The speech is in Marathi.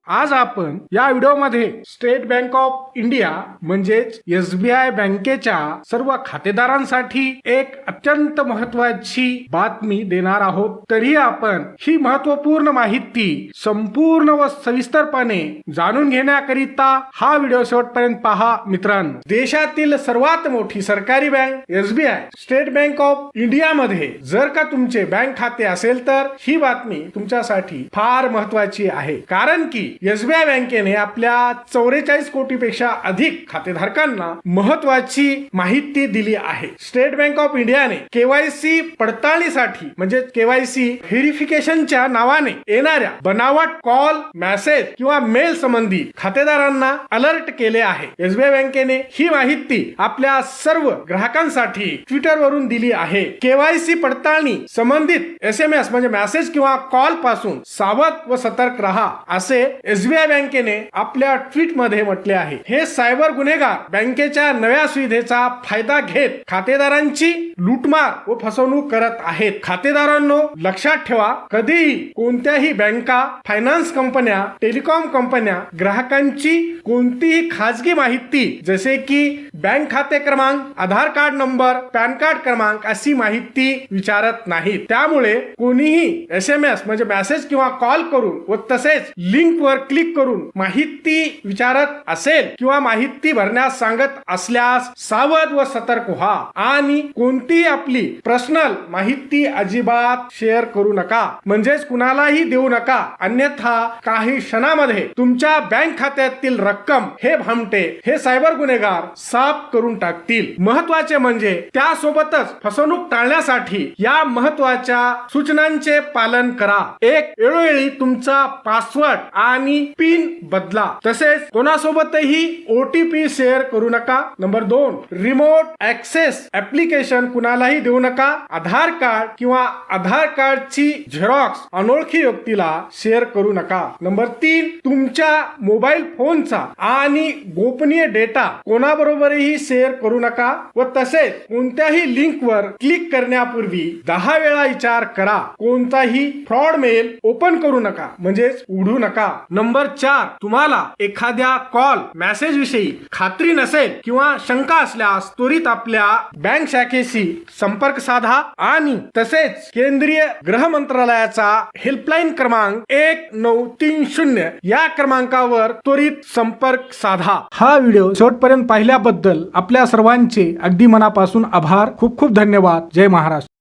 आज आपण या व्हिडिओमध्ये स्टेट बँक ऑफ इंडिया म्हणजेच SBI बँकेच्या सर्व खातेदारांसाठी एक अत्यंत महत्त्वाची बातमी देणार आहोत। तरी आपण ही महत्त्वपूर्ण माहिती संपूर्ण व सविस्तरपणे जाणून घेण्याकरिता हा व्हिडिओ शेवटपर्यंत पहा मित्रांनो। देशातील सर्वात मोठी सरकारी bank SBI state bank of India मध्ये जर का तुमचे बँक खाते असेल तर ही बातमी तुमच्यासाठी फार महत्त्वाची आहे, कारण की SBI बँकेने आपल्या 44 कोटीपेक्षा अधिक खातेधारकांना महत्त्वाची माहिती दिली आहे। स्टेट बँक ऑफ इंडियाने KYC पडताळणीसाठी म्हणजे KYC व्हेरिफिकेशनच्या नावाने येणाऱ्या बनावट कॉल, मेसेज किंवा मेल संबंधी खातेदारांना अलर्ट केले आहे। SBI बँकेने ही माहिती आपल्या सर्व ग्राहकांसाठी ट्विटर वरून दिली आहे। KYC पडताळणी संबंधित SMS म्हणजे मेसेज किंवा कॉल पासून सावध व सतर्क रहा असे SBI बँकेने आपल्या ट्विट मध्ये म्हटले आहे। हे सायबर गुन्हेगार बँकेच्या नव्या सुविधेचा फायदा घेत खातेदारांची लूटमार व फसवणूक करत आहेत। खातेदारांनो लक्षात ठेवा, कधीही कोणत्याही बँका, फायनान्स कंपन्या, टेलिकॉम कंपन्या ग्राहकांची कोणतीही खाजगी माहिती जसे की बँक खाते क्रमांक, आधार कार्ड नंबर, पॅन कार्ड क्रमांक अशी माहिती विचारत नाहीत। त्यामुळे कोणीही SMS म्हणजे मेसेज किंवा कॉल करून व तसेच लिंक वर क्लिक करून माहिती विचारत असेल किंवा माहिती भरण्यास सांगत असल्यास सावध व सतर्क व्हा आणि कोणतीही आपली पर्सनल माहिती अजिबात शेअर करू नका, म्हणजेच कुणालाही देऊ नका, अन्यथा काही क्षणामध्ये तुमच्या बँक खात्यातील रक्कम हे भामटे, हे सायबर गुन्हेगार साफ करून टाकतील। महत्त्वाचे म्हणजे त्यासोबतच फसवणूक टाळण्यासाठी या महत्त्वाच्या सूचनांचे पालन करा। एक, वेळोवेळी तुमचा पासवर्ड आणि पिन बदला, तसेच कोणासोबतही OTP शेअर करू नका। नंबर 2, रिमोट ऍक्सेस ऍप्लिकेशन कुणालाही देऊ नका। आधार कार्ड किंवा आधार कार्डची झेरॉक्स अनोळखी व्यक्तीला शेअर करू नका। नंबर 3, तुमच्या मोबाईल फोनचा आणि गोपनीय डेटा कोणाबरोबरही शेअर करू नका व तसेच कोणत्याही लिंकवर क्लिक करण्यापूर्वी 10 वेळा विचार करा। कोणताही फ्रॉड मेल ओपन करू नका, म्हणजेच उघडू नका। नंबर 4, तुम्हाला एखाद्या कॉल, मेसेज विषयी खात्री नसेल किंवा शंका असल्यास त्वरित आपल्या बँक शाखेशी संपर्क साधा आणि तसेच केंद्रीय गृह मंत्रालयाचा हेल्पलाईन क्रमांक 1930 या क्रमांकावर त्वरित संपर्क साधा। हा व्हिडिओ शेवटपर्यंत पाहिल्याबद्दल आपल्या सर्वांचे अगदी मनापासून आभार। खूप खूप धन्यवाद। जय महाराष्ट्र।